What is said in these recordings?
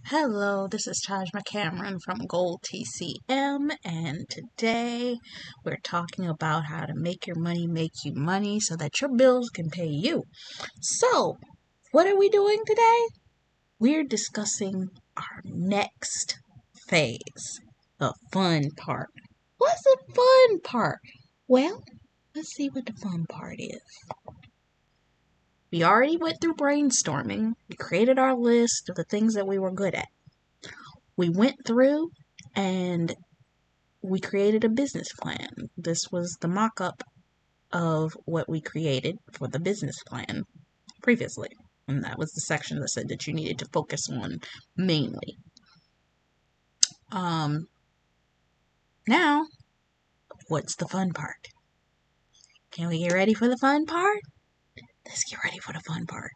Hello, this is Taj McCameron from Gold TCM, and today we're talking about how to make your money make you money so that your bills can pay you. So, what are we doing today? We're discussing our next phase, the fun part. What's the fun part? Well, let's see what the fun part is. We already went through brainstorming. We created our list of the things that we were good at. We went through and we created a business plan. This was the mock-up of what we created for the business plan previously. And that was the section that said that you needed to focus on mainly. Now, what's the fun part? Can we get ready for the fun part? Let's get ready for the fun part.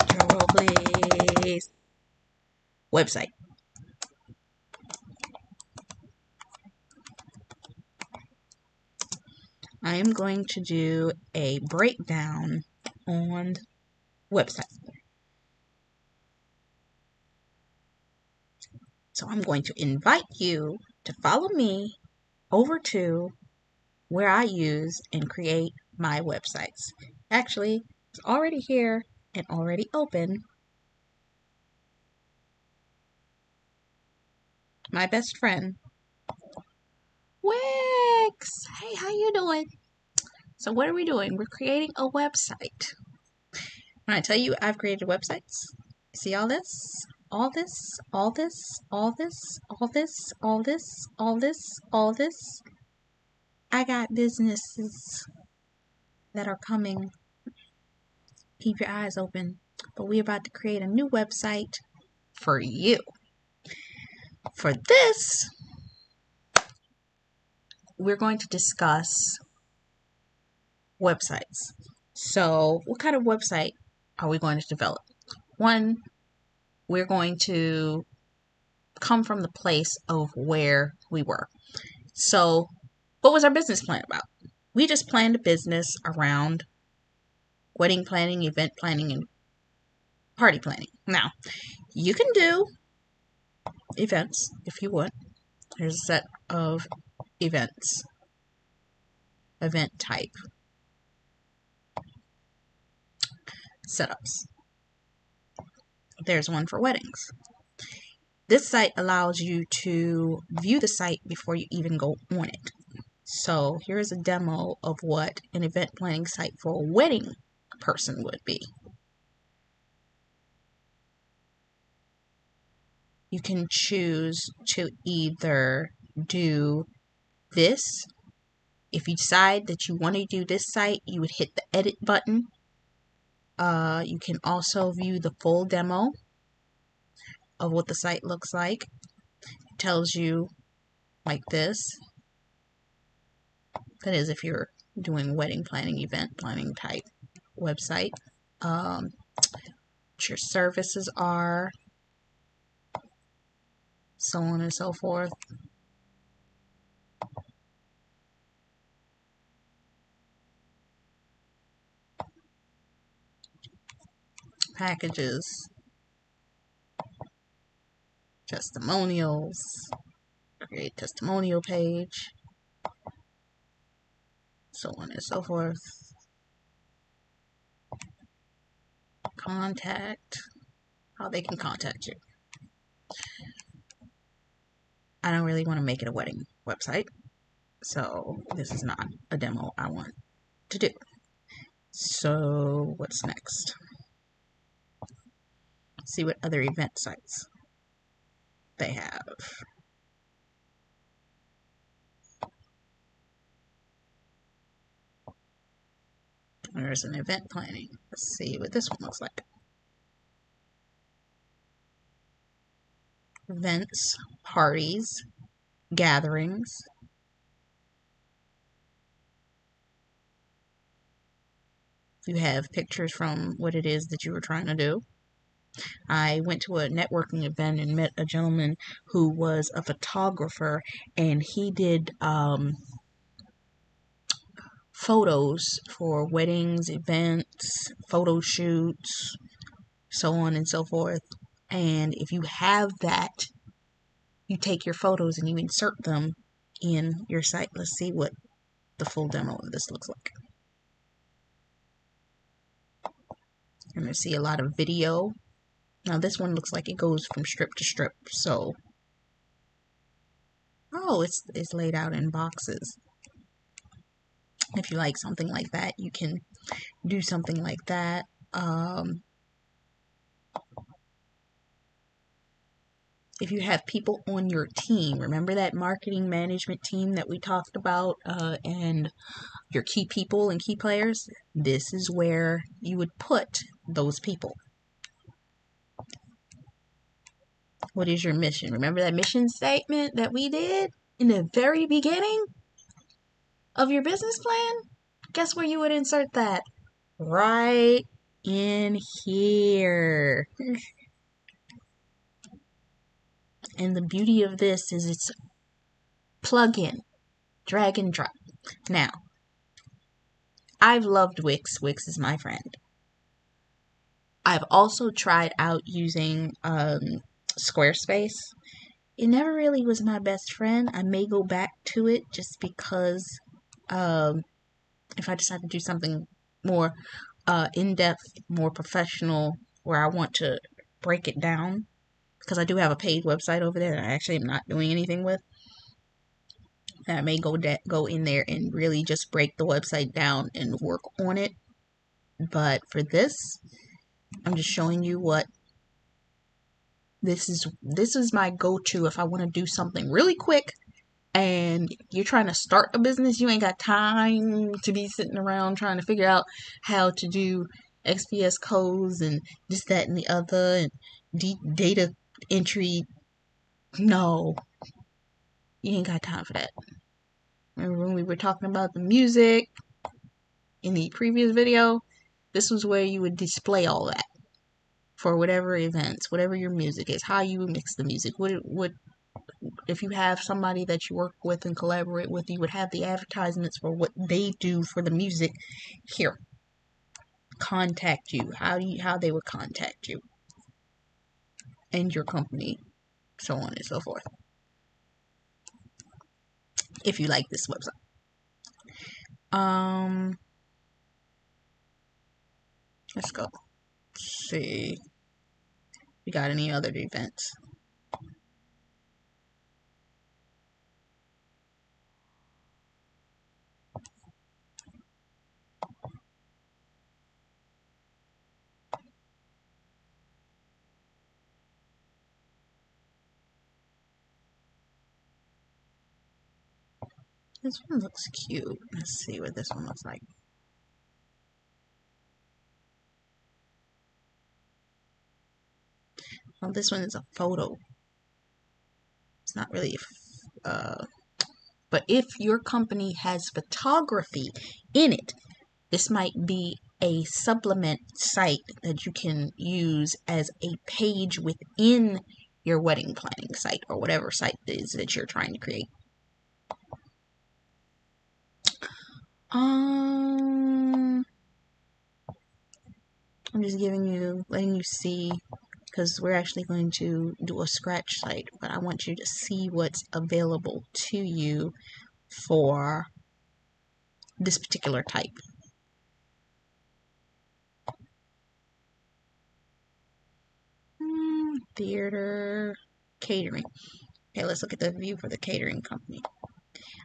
Drum roll, please. Website. I am going to do a breakdown on website. So I'm going to invite you to follow me over to where I use and create my websites. Actually, it's already here and already open. My best friend, Wix. Hey, how you doing? So what are we doing? We're creating a website. When I tell you I've created websites, see all this? All this, all this, all this, all this, all this, all this, all this. I got businesses that are coming. Keep your eyes open. But we're about to create a new website for you. For this, we're going to discuss websites. So, what kind of website are we going to develop? One, we're going to come from the place of where we were. So, what was our business plan about? We just planned a business around wedding planning, event planning, and party planning. Now, you can do events if you want. Here's a set of events, event type setups. There's one for weddings. This site allows you to view the site before you even go on it. So here's a demo of what an event planning site for a wedding person would be. You can choose to either do this. If you decide that you want to do this site, you would hit the edit button. You can also view the full demo of what the site looks like. It tells you like this. That is if you're doing wedding planning, event planning type website. What your services are, so on and so forth. Packages, testimonials, create testimonial page, so on and so forth. Contact, how they can contact you. I don't really want to make it a wedding website, so this is not a demo I want to do. So what's next? See what other event sites they have. There's an event planning. Let's see what this one looks like. Events, parties, gatherings. You have pictures from what it is that you were trying to do. I went to a networking event and met a gentleman who was a photographer, and he did photos for weddings, events, photo shoots, so on and so forth. And if you have that, you take your photos and you insert them in your site. Let's see what the full demo of this looks like. You're going to see a lot of video. Now this one looks like it goes from strip to strip. So, oh, it's laid out in boxes. If you like something like that, you can do something like that. If you have people on your team, remember that marketing management team that we talked about, and your key people and key players? This is where you would put those people. What is your mission? Remember that mission statement that we did in the very beginning of your business plan? Guess where you would insert that? Right in here. And the beauty of this is it's plug in, drag and drop. Now, I've loved Wix. Wix is my friend. I've also tried out using Squarespace. It never really was my best friend. I may go back to it just because if I decide to do something more in-depth, more professional, where I want to break it down, because I do have a paid website over there that I actually am not doing anything with. I may go in there and really just break the website down and work on it. But for this, I'm just showing you what this is my go-to if I want to do something really quick and you're trying to start a business. You ain't got time to be sitting around trying to figure out how to do XPS codes and this, that, and the other, and data entry. No, you ain't got time for that. Remember when we were talking about the music in the previous video? This was where you would display all that for whatever events, whatever your music is, how you mix the music, what if you have somebody that you work with and collaborate with, you would have the advertisements for what they do for the music here. Contact you, how they would contact you and your company, so on and so forth. If you like this website. Let's go. Let's see. We got any other events? This one looks cute. Let's see what this one looks like. Well, this one is a photo. It's not really but if your company has photography in it, this might be a supplement site that you can use as a page within your wedding planning site or whatever site it is that you're trying to create. I'm just letting you see, because we're actually going to do a scratch site, but I want you to see what's available to you for this particular type. Theater, catering. Okay, let's look at the view for the catering company.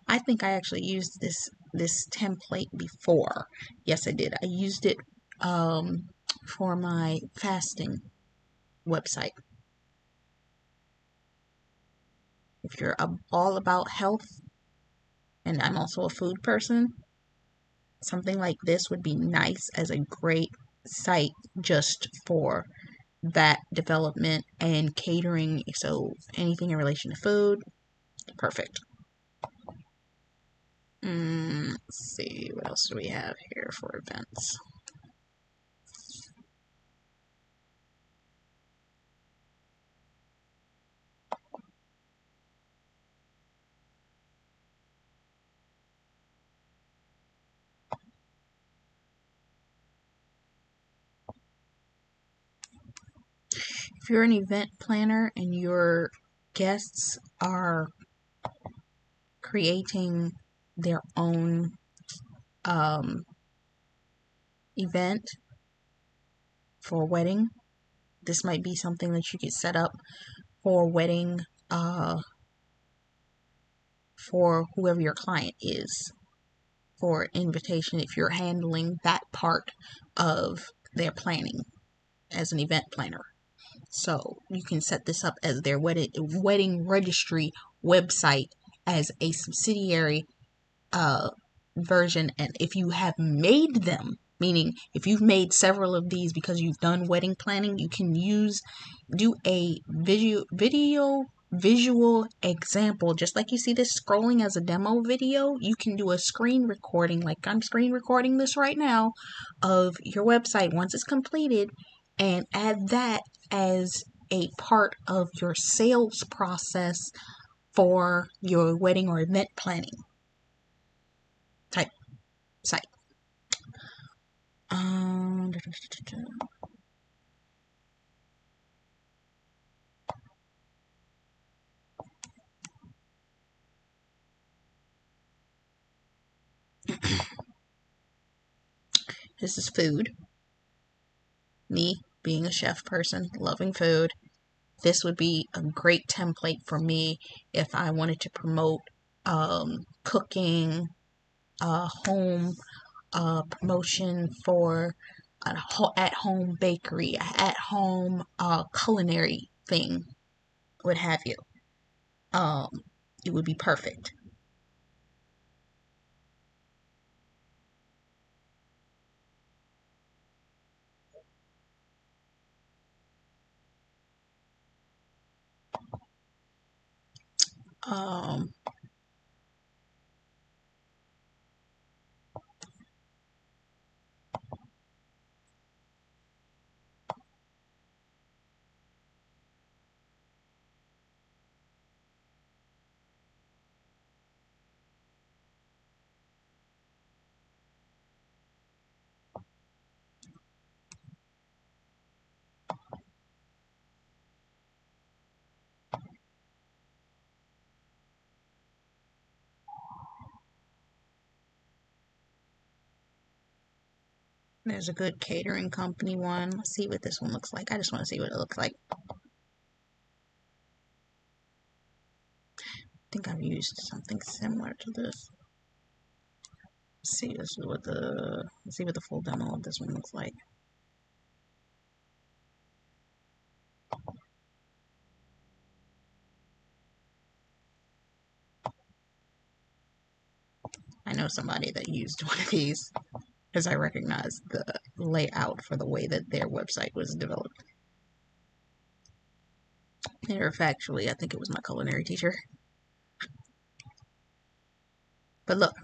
I think I actually used this template before. Yes, I did. I used it for my fasting website. If you're all about health, and I'm also a food person, something like this would be nice as a great site just for that development and catering. So anything in relation to food, perfect. Let's see, what else do we have here for events? If you're an event planner and your guests are creating their own event for a wedding, this might be something that you could set up for a wedding for whoever your client is, for invitation, if you're handling that part of their planning as an event planner. So you can set this up as their wedding registry website as a subsidiary version. And if you have made them, meaning if you've made several of these because you've done wedding planning, you can do a visual example, just like you see this scrolling as a demo video. You can do a screen recording, like I'm screen recording this right now, of your website once it's completed, and add that as a part of your sales process for your wedding or event planning type site. This is food. Me being a chef person, loving food, this would be a great template for me if I wanted to promote cooking, home promotion for an at-home bakery, at-home culinary thing, what have you. It would be perfect. Um, There's a good catering company one. Let's see what this one looks like. I just want to see what it looks like. I think I've used something similar to this. Let's see what the full demo of this one looks like. I know somebody that used one of these because I recognize the layout for the way that their website was developed. Matter of factually, I think it was my culinary teacher. But look,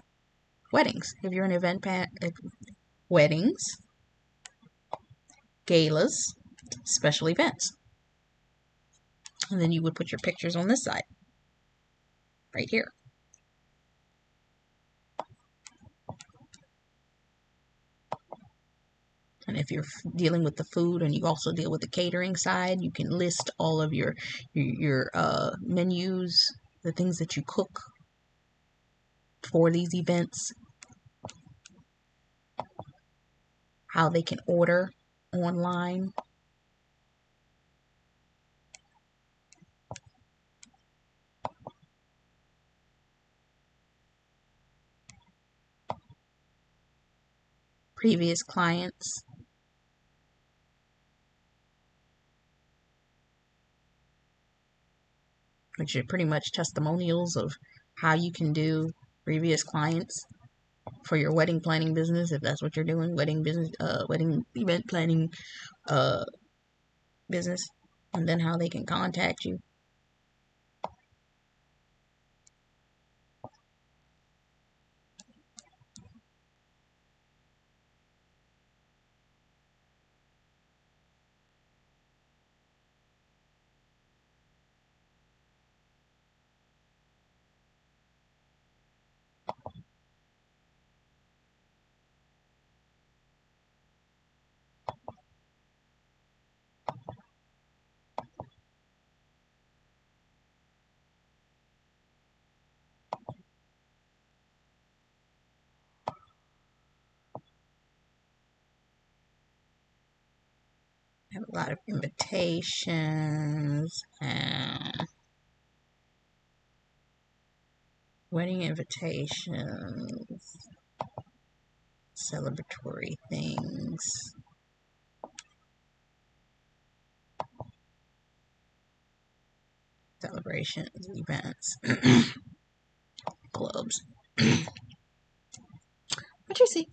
weddings. If you're an event weddings, galas, special events. And then you would put your pictures on this side, right here. And if you're dealing with the food and you also deal with the catering side, you can list all of your menus, the things that you cook for these events, how they can order online. Previous clients. Which are pretty much testimonials of how you can do previous clients for your wedding planning business, if that's what you're doing, wedding business, wedding event planning business, and then how they can contact you. have a lot of invitations and wedding invitations, celebratory things, celebrations, events, clubs. What you see?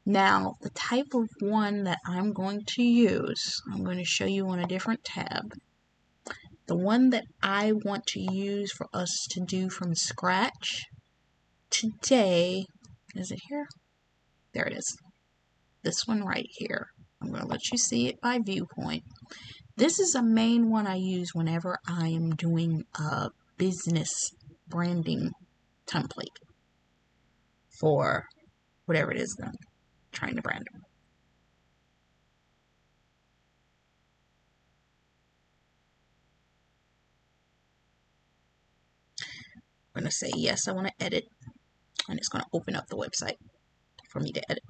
Now, the type of one that I'm going to use, I'm going to show you on a different tab. The one that I want to use for us to do from scratch today, is it here? There it is. This one right here. I'm going to let you see it by viewpoint. This is a main one I use whenever I am doing a business branding template for whatever it is that I'm trying to brand. I'm going to say, yes, I want to edit, and it's going to open up the website for me to edit.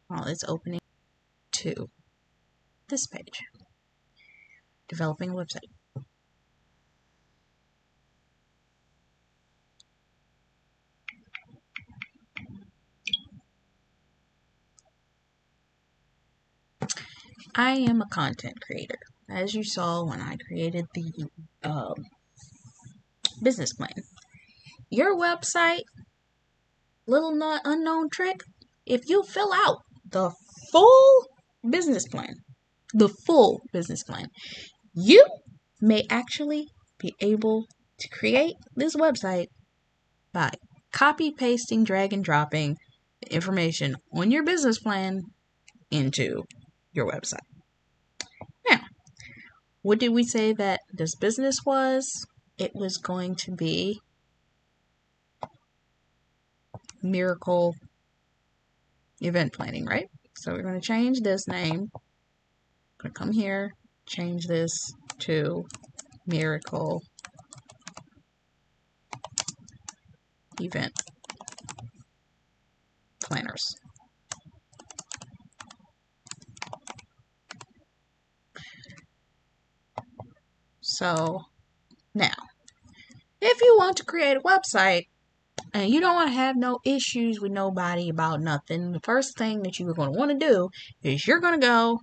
While it's opening to this page, developing a website. I am a content creator. As you saw when I created the business plan. Your website, little not unknown trick, if you fill out the full business plan, you may actually be able to create this website by copy pasting, drag and dropping the information on your business plan into your website. Now, what did we say that this business was? It was going to be Miracle Event Planning, right? So we're going to change this name. I'm going to come here, change this to Miracle Event Planners. So now, if you want to create a website and you don't want to have no issues with nobody about nothing, the first thing that you're going to want to do is you're going to go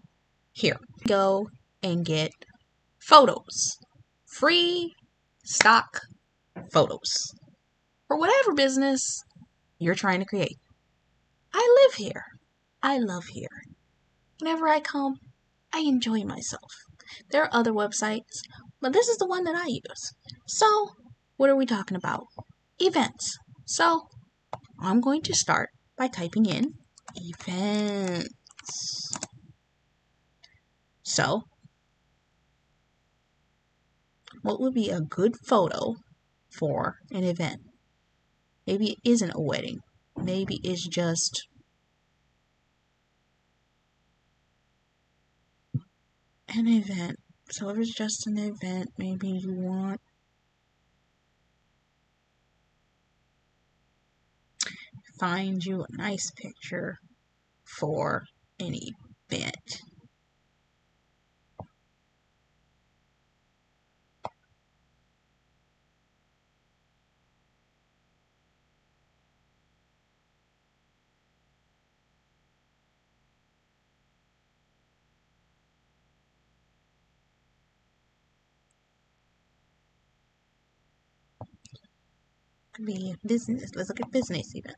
here. Go and get photos. Free stock photos. For whatever business you're trying to create. I live here. I love here. Whenever I come, I enjoy myself. There are other websites, but this is the one that I use. So, what are we talking about? Events. So, I'm going to start by typing in events. So, what would be a good photo for an event? Maybe it isn't a wedding. Maybe it's just an event. So if it's just an event, maybe you want find you a nice picture for an event. Could be a business. Let's look at business event.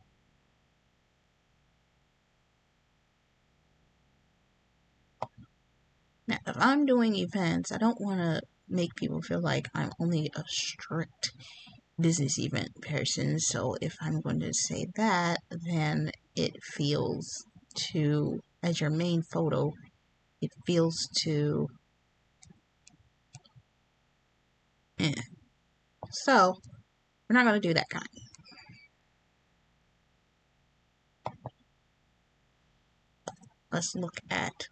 Now, if I'm doing events, I don't want to make people feel like I'm only a strict business event person. So if I'm going to say that, then it feels to, as your main photo, it feels to, So, we're not going to do that kind. Let's look at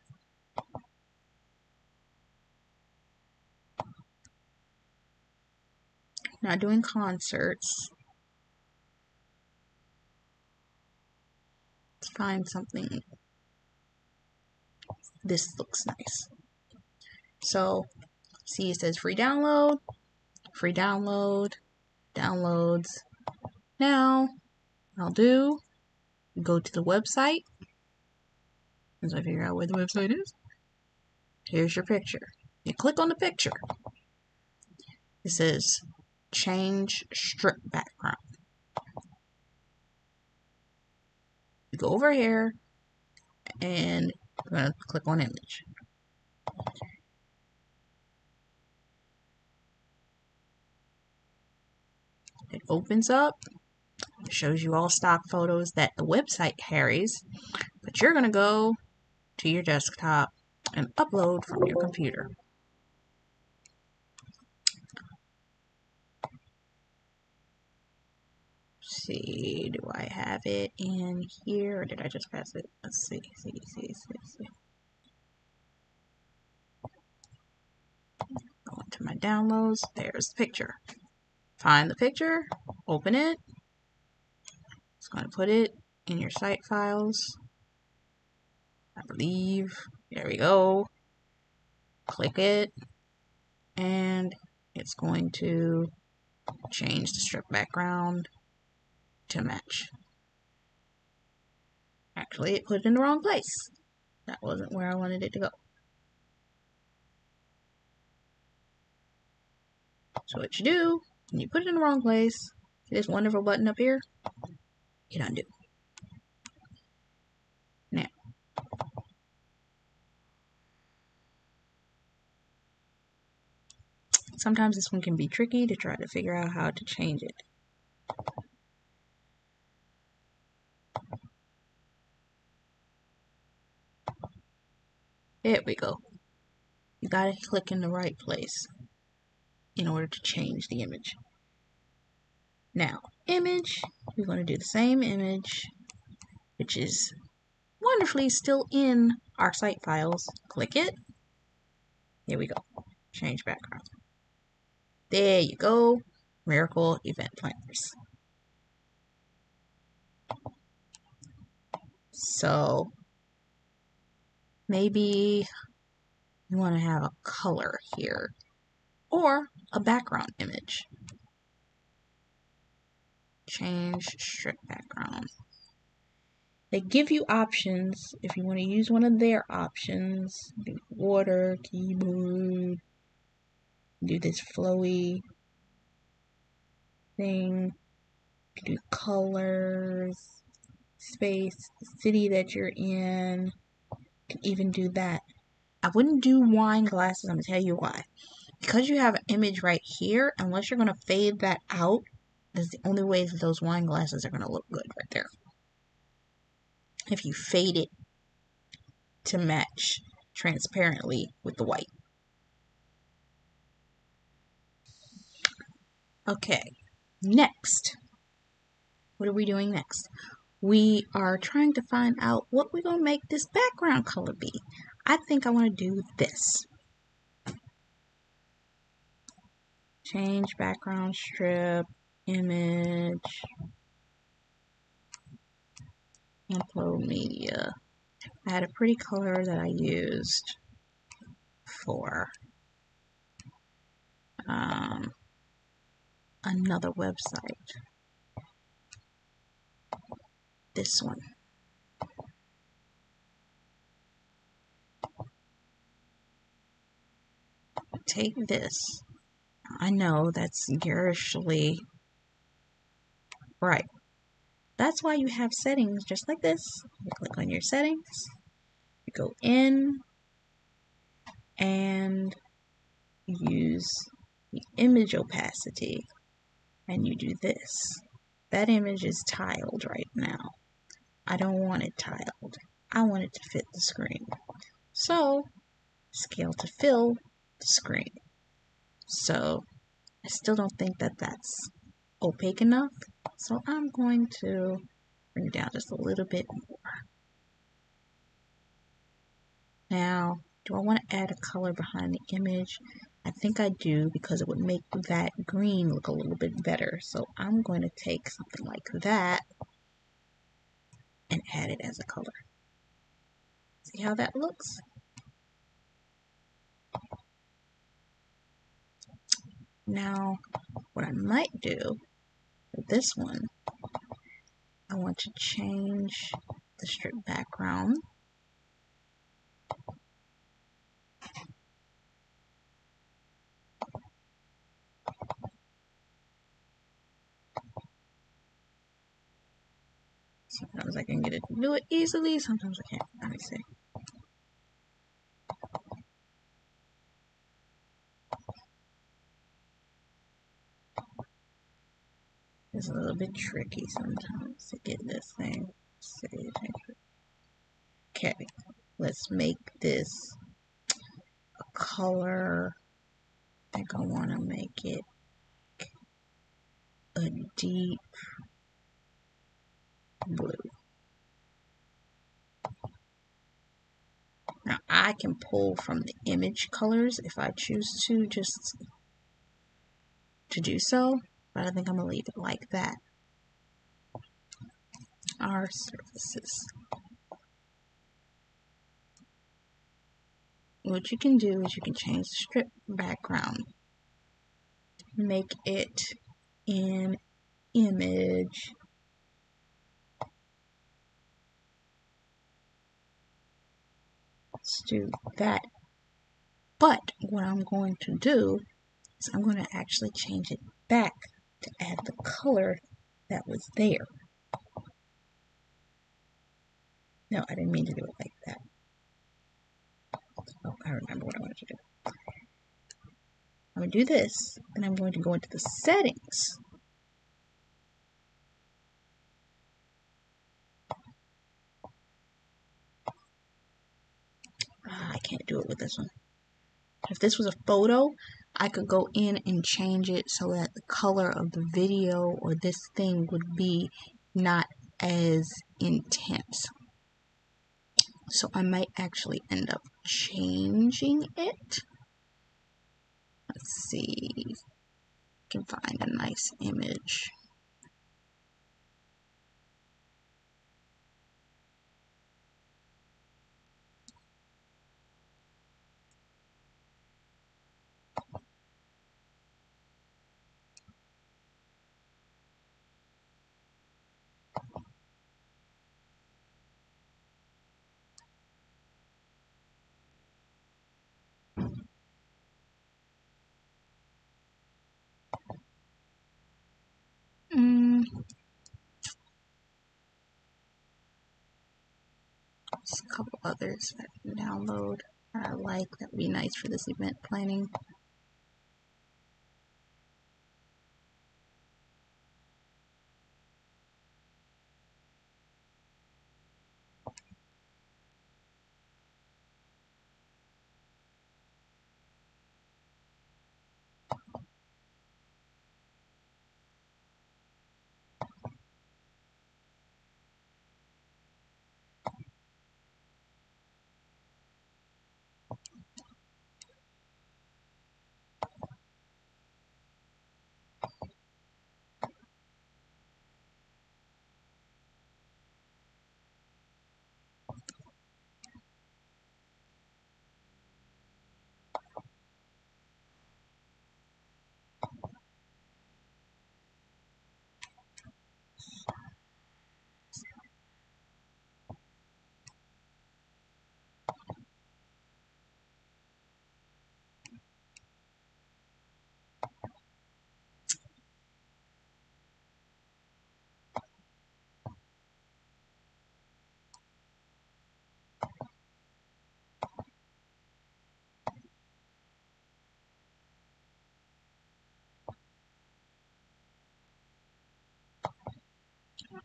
not doing concerts. Let's find something. This looks nice. So, see, it says free download, downloads. Now, what I'll do, go to the website. As I figure out where the website is, here's your picture. You click on the picture. It says change strip background. You go over here and I'm going to click on image. It opens up. It shows you all stock photos that the website carries, but you're going to go to your desktop and upload from your computer. Let's see, do I have it in here or did I just pass it? Let's see. Go into my downloads. There's the picture. Find the picture, open it. It's going to put it in your site files. I believe. There we go. Click it. And it's going to change the strip background to match. Actually, it put it in the wrong place. That wasn't where I wanted it to go. So what you do, when you put it in the wrong place, see this wonderful button up here? Hit undo. Now, sometimes this one can be tricky to try to figure out how to change it. There we go. You gotta click in the right place in order to change the image. Now, image, we're going to do the same image, which is wonderfully still in our site files. Click it. Here we go. Change background. There you go. Miracle event planners. So maybe you want to have a color here or a background image. Change strip background. They give you options if you want to use one of their options. Water, keyboard, do this flowy thing, do colors, space, city that you're in. You can even do that. I wouldn't do wine glasses. I'm going to tell you why. Because you have an image right here, unless you're going to fade that out, that's the only way that those wine glasses are going to look good right there. If you fade it to match transparently with the white. Okay, next. What are we doing next? We are trying to find out what we're going to make this background color be. I think I want to do this. Change background strip, image, upload media. I had a pretty color that I used for another website. This one. Take this. I know that's garishly right. That's why you have settings just like this. You click on your settings, you go in and use the image opacity and you do this. That image is tiled right now. I don't want it tiled. I want it to fit the screen. So, scale to fill the screen. So, I still don't think that that's opaque enough. So, I'm going to bring it down just a little bit more. Now, do I want to add a color behind the image? I think I do because it would make that green look a little bit better. So I'm going to take something like that and add it as a color. See how that looks? Now, what I might do with this one, I want to change the strip background. Sometimes I can get it to do it easily, sometimes I can't. Let me see. It's a little bit tricky sometimes to get this thing. Okay, let's make this a color. I think I want to make it a deep blue. Now I can pull from the image colors if I choose to, just to do so, but I think I'm going to leave it like that. Our surfaces. What you can do is you can change the strip background. Make it in image. Let's do that. But what I'm going to do is I'm going to actually change it back to add the color that was there. No, I didn't mean to do it like that. Oh, I remember what I wanted to do. I'm going to do this, and I'm going to go into the settings. I can't do it with this one. If this was a photo, I could go in and change it so that the color of the video or this thing would be not as intense. So I might actually end up changing it. Let's see if I can find a nice image. There's a couple others that I can download that I like that would be nice for this event planning.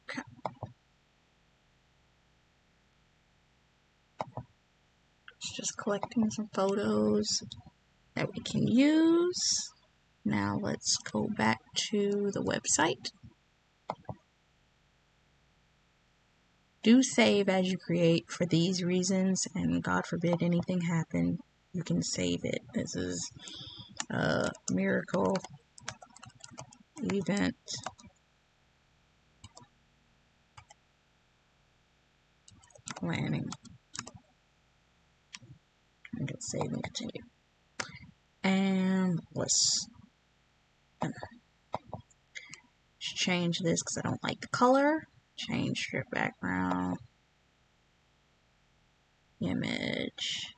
Okay. Just collecting some photos that we can use. Now let's go back to the website. Do save as you create for these reasons, and God forbid anything happen, you can save it. This is Miracle event planning. I'm gonna save and continue. And let's change this because I don't like the color. Change strip background, image.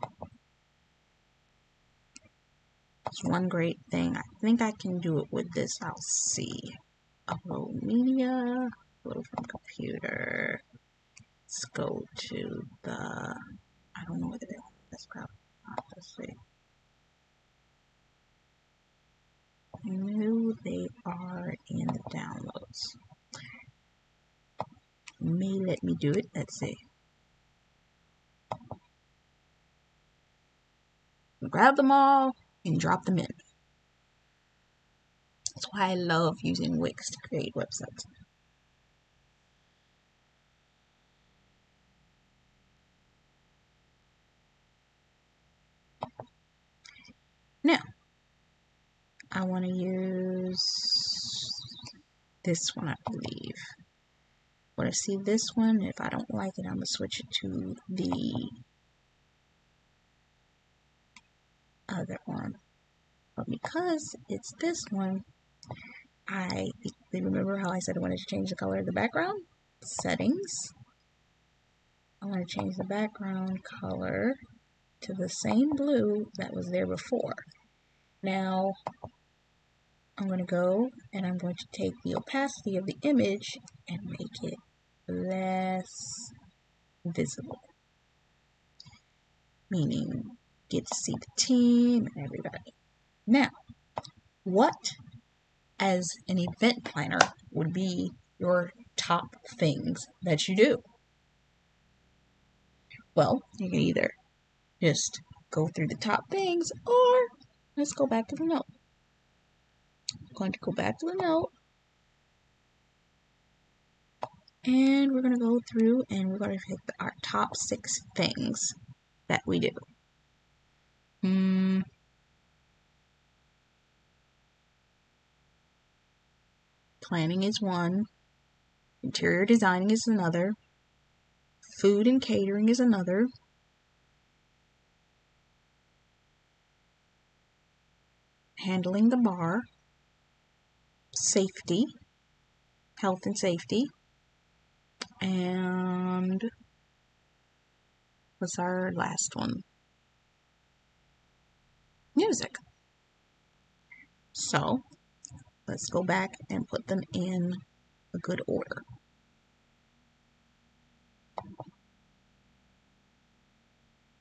It's one great thing. I think I can do it with this. I'll see. Upload media, upload from computer. Let's go to the, I don't know what it is. That's probably not. Let's see. I knew they are in the downloads. May let me do it. Let's see. Grab them all and drop them in. That's why I love using Wix to create websites. Now, I want to use this one, I believe. I want to see this one. If I don't like it, I'm going to switch it to the other one. But because it's this one, I remember how I said I wanted to change the color of the background? Settings. I want to change the background color to the same blue that was there before. Now, I'm going to go and I'm going to take the opacity of the image and make it less visible. Meaning, get to see the team and everybody. Now, what as an event planner would be your top things that you do? Well, you can either just go through the top things or let's go back to the note. I'm going to go back to the note and we're going to go through and we're going to pick our top 6 things that we do. Planning is one. Interior designing is another. Food and catering is another. Handling the bar. Safety. Health and safety. And what's our last one? Music. So, let's go back and put them in a good order.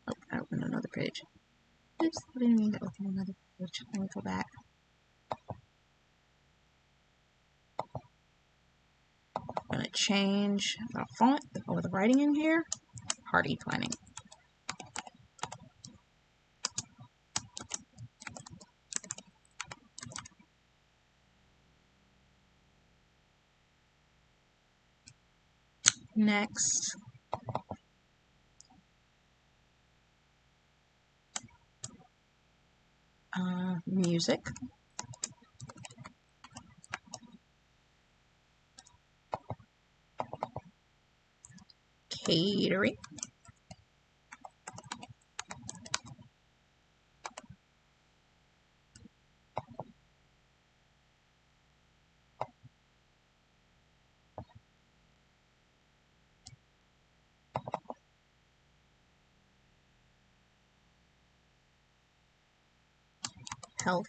Oh, I opened another page. Oops, I didn't mean to open another page. Let me go back. I'm going to change the font or the writing in here. Party planning. Next, music. Catering. Health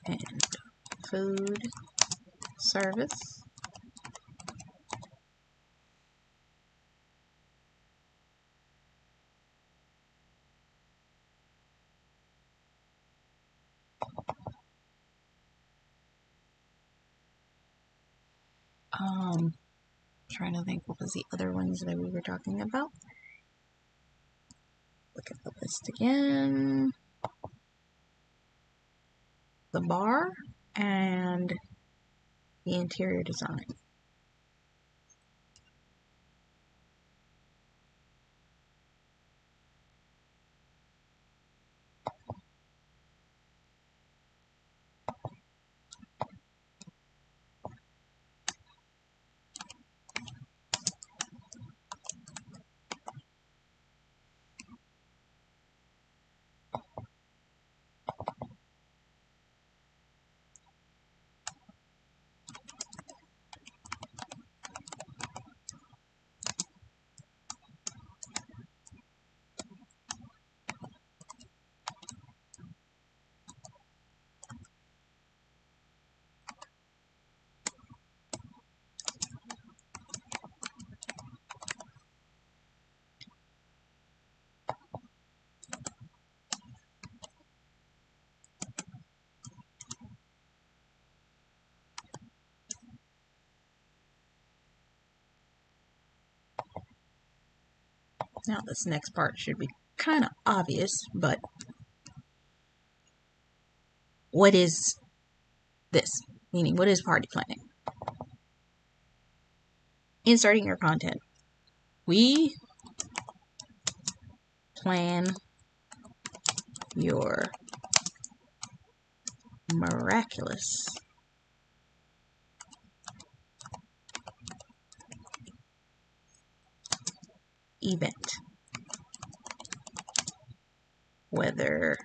and food service. Trying to think what was the other ones that we were talking about. Look at the list again. The bar and the interior design. Now this next part should be kind of obvious, but what is this? Meaning, what is party planning? Inserting your content. We plan your miraculous event. Whether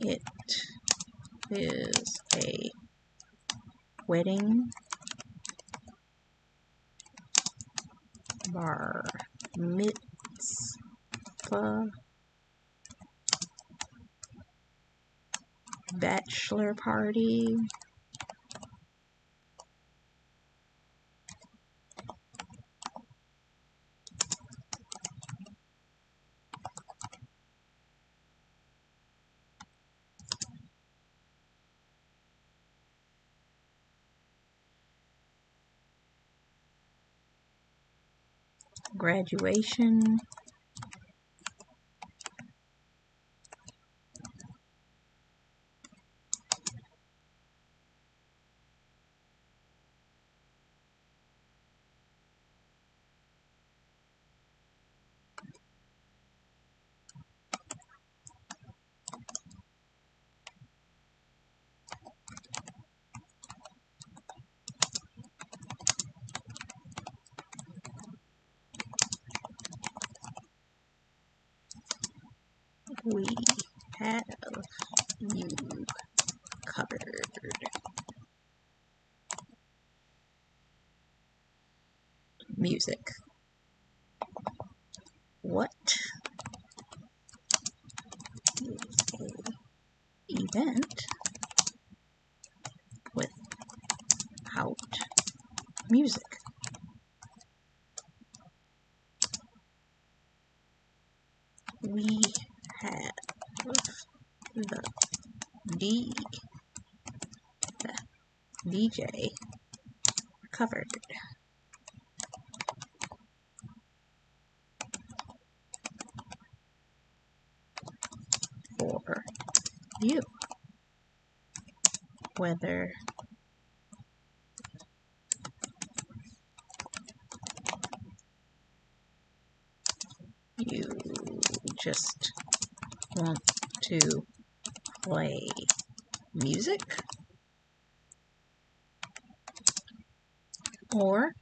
it is a wedding, bar mitzvah, bachelor party, graduation, we have you covered. Music. What is an event without music? We have the DJ covered. For you, whether you just want to play music or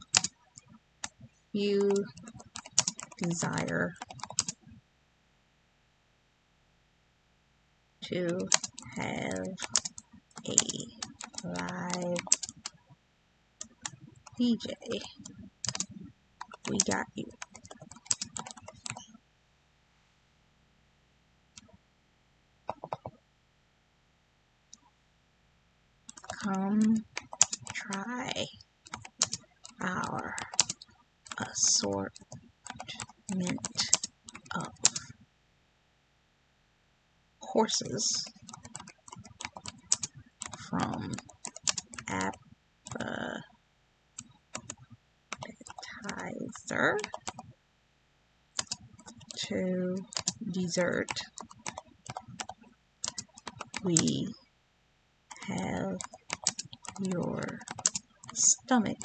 you desire to have a live DJ, we got you. Come try our assortment of courses from appetizer to dessert. We have your stomach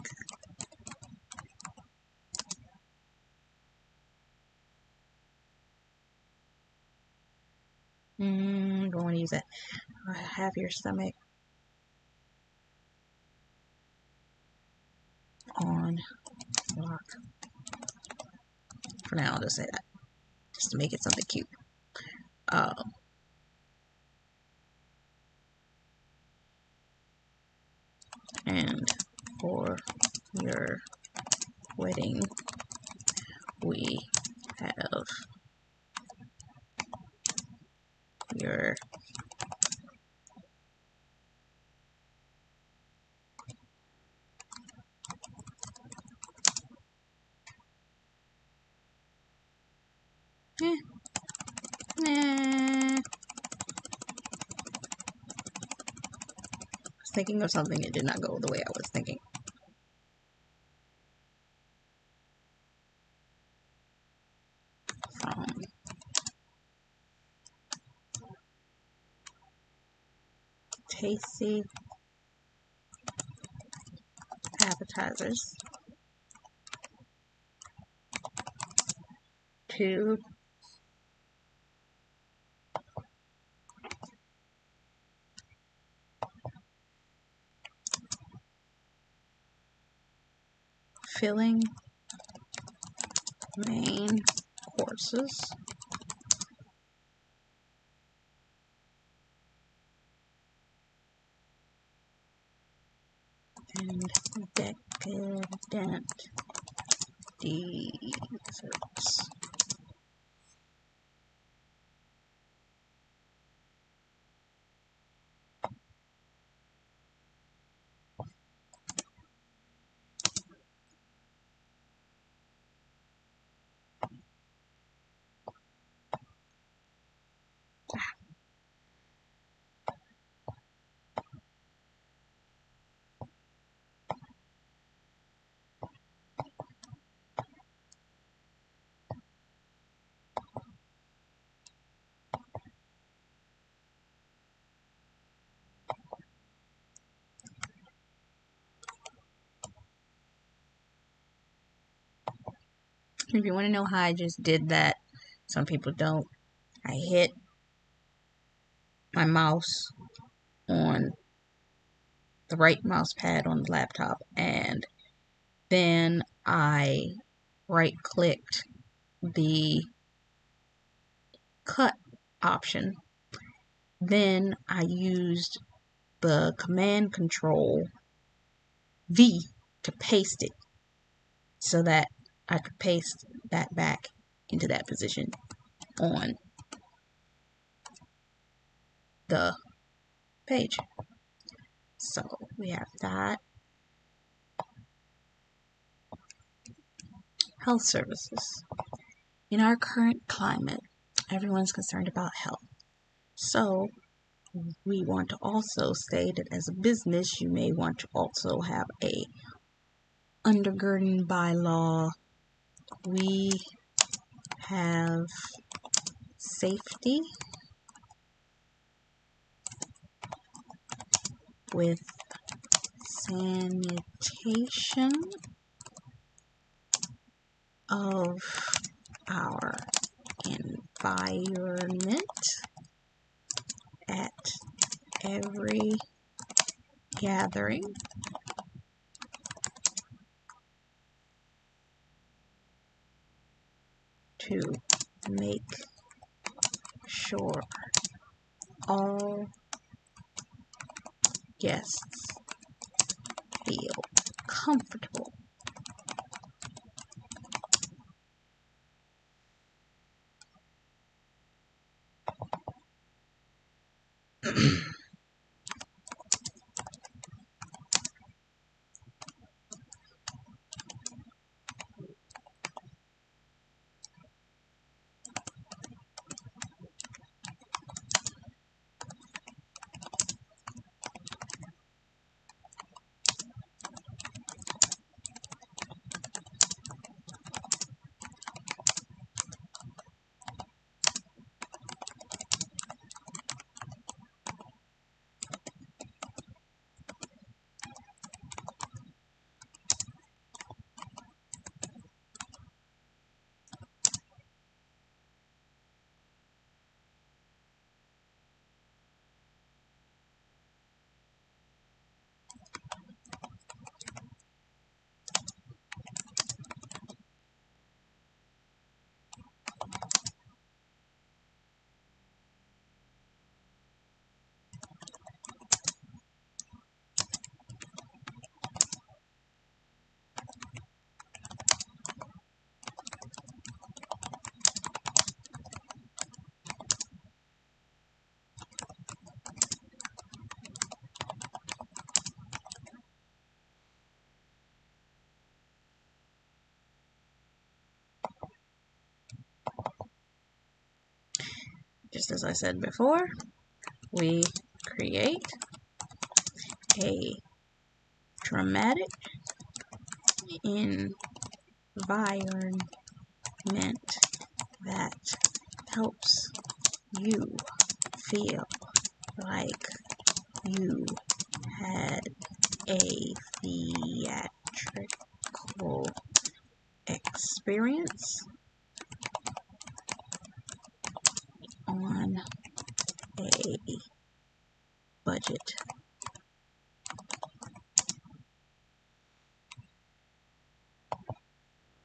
don't want to use that. Have your stomach on lock. For now, I'll just say that, just to make it something cute. And for your wedding, we have your thinking of something, it did not go the way I was thinking. From tasty appetizers to filling main courses. And decadent desserts. If you want to know how I just did that, some people don't. I hit my mouse on the right mouse pad on the laptop, and then I right-clicked the cut option. Then I used the Command Control V to paste it so that I could paste that back into that position on the page. So we have that. Health services. In our current climate, everyone's concerned about health. So we want to also say that as a business, you may want to also have a undergirding bylaw. We have safety with sanitation of our environment at every gathering. To make sure all guests feel comfortable. Just as I said before, we create a dramatic environment that helps you feel like you had a theatrical experience on a budget.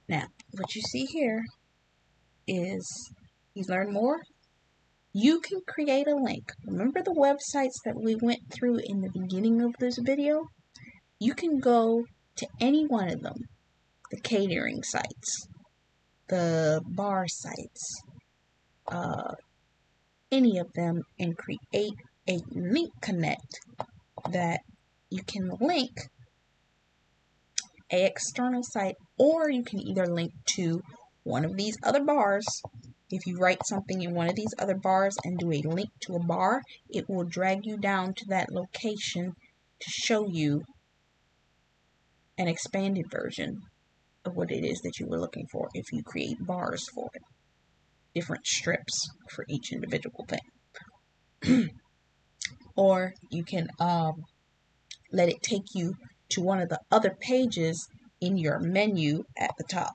Now, what you see here is you learn more. You can create a link. Remember the websites that we went through in the beginning of this video? You can go to any one of them, the catering sites, the bar sites, any of them, and create a link connect that you can link an external site, or you can either link to one of these other bars. If you write something in one of these other bars and do a link to a bar, it will drag you down to that location to show you an expanded version of what it is that you were looking for if you create bars for it. Different strips for each individual thing. Or you can let it take you to one of the other pages in your menu at the top.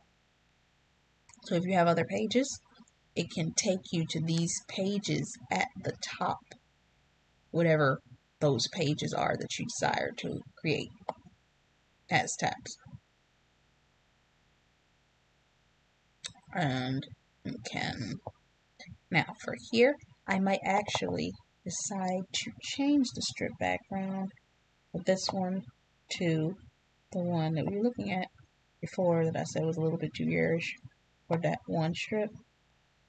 So if you have other pages, it can take you to these pages at the top, whatever those pages are that you desire to create as tabs. And you can, now for here, I might actually decide to change the strip background of this one to the one that we were looking at before that I said was a little bit too garish for that one strip.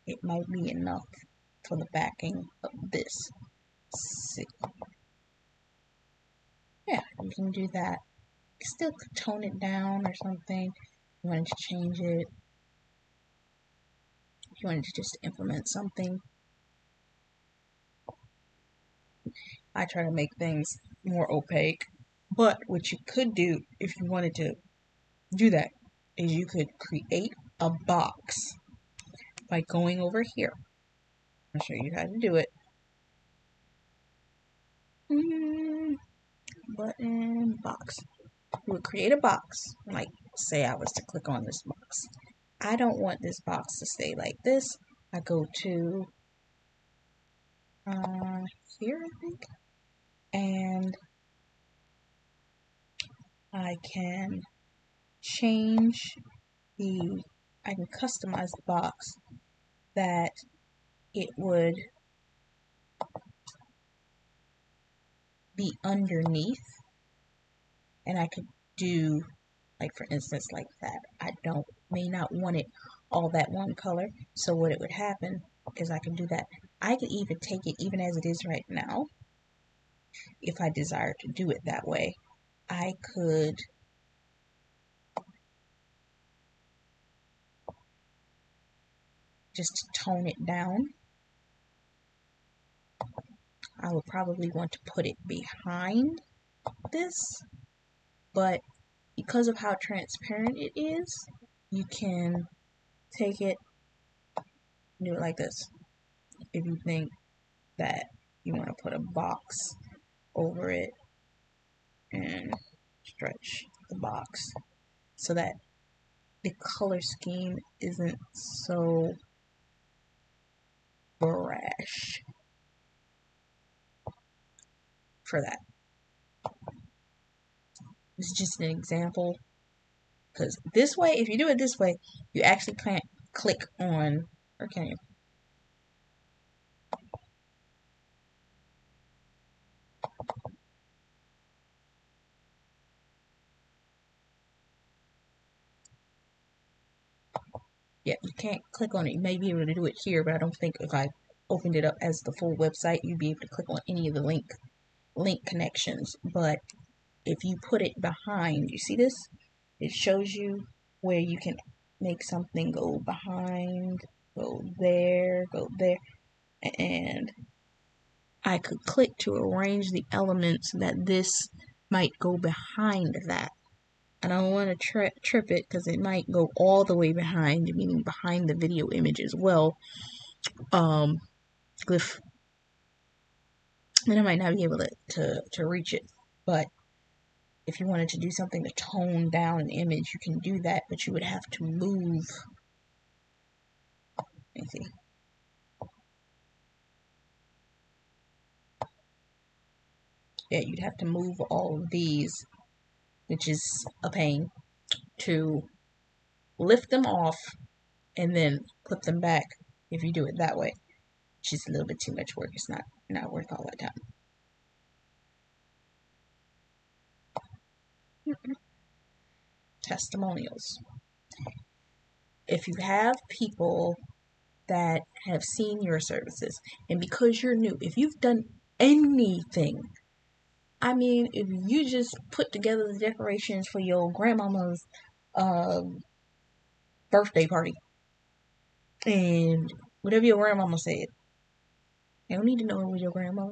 It might be enough for the backing of this. See. Yeah, you can do that. You still could tone it down or something. If you wanted to change it. If you wanted to just implement something. I try to make things more opaque. But what you could do if you wanted to do that is you could create a box by going over here. I'll show you how to do it. Button box. You would create a box. Like, say I was to click on this box. I don't want this box to stay like this. I go to here, I think, and I can I can customize the box that it would be underneath, and I could do, like for instance, like that. I may not want it all that one color, so what it would happen is I can do that. I could even take it even as it is right now. If I desire to do it that way, I could just tone it down. I would probably want to put it behind this, but because of how transparent it is, you can take it and do it like this. If you think that you want to put a box over it and stretch the box so that the color scheme isn't so brash for that. This is just an example, because this way, if you do it this way, you actually can't click on, or can you? Yeah, you can't click on it. You may be able to do it here, but I don't think if I opened it up as the full website, you'd be able to click on any of the link connections. But if you put it behind, you see this? It shows you where you can make something go behind, go there, and I could click to arrange the elements that this might go behind that. And I don't want to trip it because it might go all the way behind, meaning behind the video image as well. If then I might not be able to reach it. But if you wanted to do something to tone down an image, you can do that, but you would have to move. Let me see. Yeah, you'd have to move all of these, which is a pain, to lift them off and then put them back if you do it that way. It's just a little bit too much work. It's not worth all that time. Testimonials. If you have people that have seen your services, and because you're new, if you've done anything, I mean, if you just put together the decorations for your grandmama's birthday party, and whatever your grandmama said, they don't need to know it was your grandma.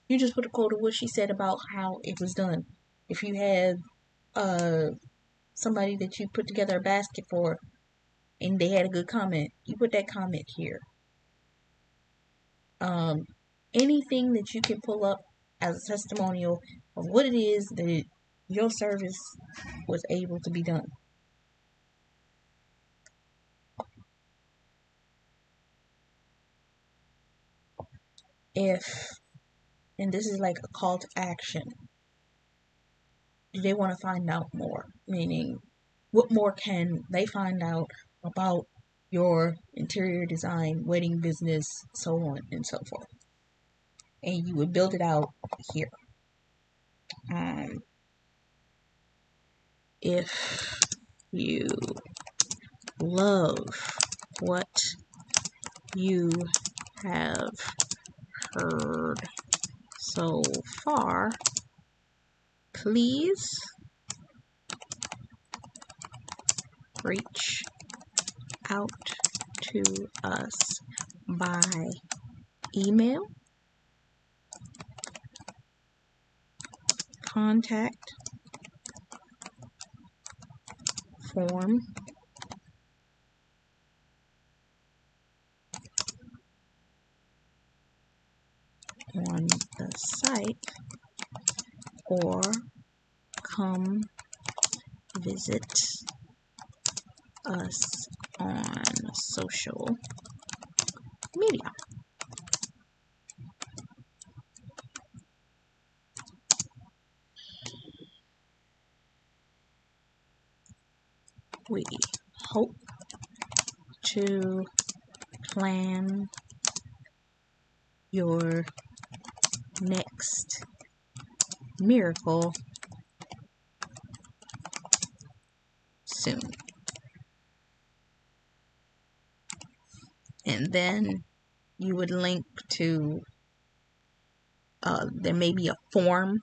You just put a quote of what she said about how it was done. If you had somebody that you put together a basket for and they had a good comment, you put that comment here. Anything that you can pull up as a testimonial of what it is that your service was able to be done. And this is like a call to action. Do they want to find out more? Meaning, what more can they find out about your interior design, wedding business, so on and so forth? And you would build it out here. If you love what you have heard so far, please reach out to us by email, contact form, on the site, or come visit us on social media. We hope to plan your next miracle soon. And then you would link to, there may be a form.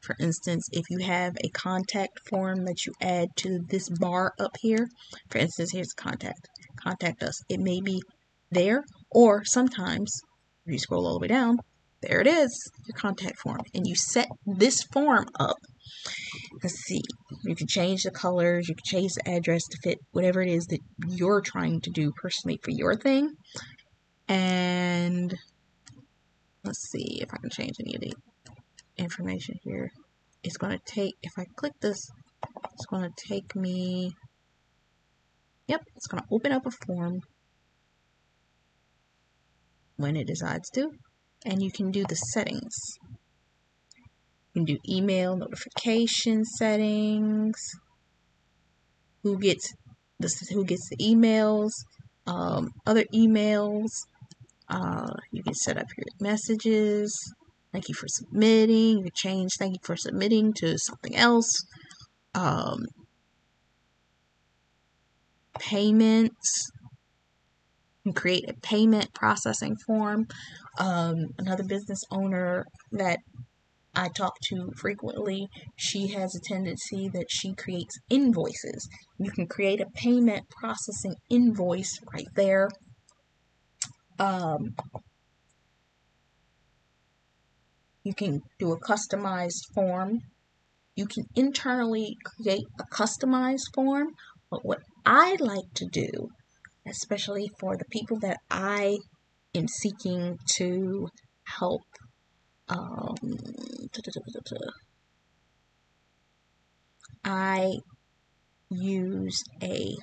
For instance, if you have a contact form that you add to this bar up here, for instance, here's contact us. It may be there, or sometimes if you scroll all the way down, there it is, your contact form. And you set this form up. Let's see, you can change the colors, you can change the address to fit whatever it is that you're trying to do personally for your thing. And let's see if I can change any of the information here. It's going to take, if I click this, it's going to take me, yep, it's going to open up a form when it decides to, and you can do the settings. You can do email notification settings, who gets the emails, other emails. You can set up your messages. Thank you for submitting. You can change thank you for submitting to something else. Payments. You can create a payment processing form. Another business owner that I talk to frequently, she has a tendency that she creates invoices. You can create a payment processing invoice right there. You can do a customized form You can internally create a customized form, but what I like to do, especially for the people that I am seeking to help, I use a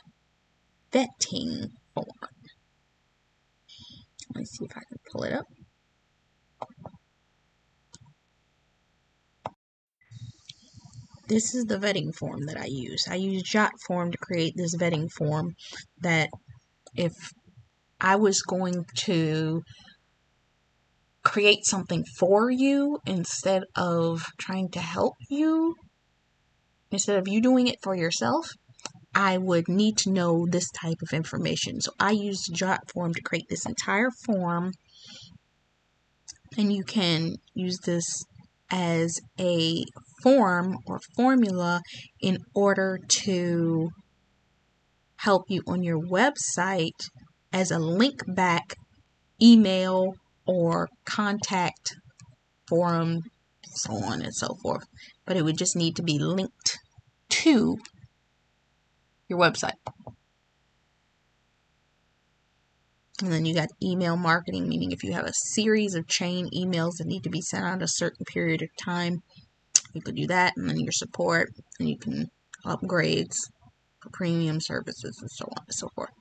vetting form. Let me see if I can pull it up. This is the vetting form that I use. I use JotForm to create this vetting form that if I was going to create something for you instead of trying to help you, instead of you doing it for yourself, I would need to know this type of information. So I use JotForm to create this entire form, and you can use this as a form or formula in order to help you on your website as a link back email or contact forum, so on and so forth. But it would just need to be linked to your website. And then you got email marketing, meaning if you have a series of chain emails that need to be sent out a certain period of time, you could do that. And then your support, and you can upgrades for premium services and so on and so forth.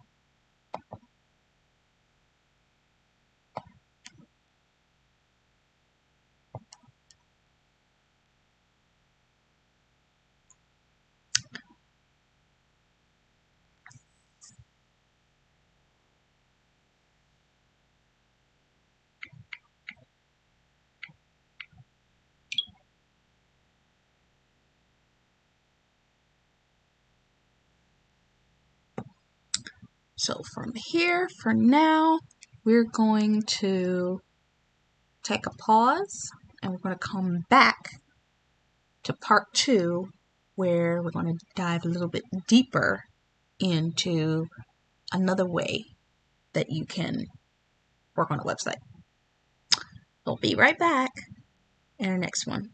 So from here, for now, we're going to take a pause, and we're going to come back to part 2, where we're going to dive a little bit deeper into another way that you can work on a website. We'll be right back in our next one.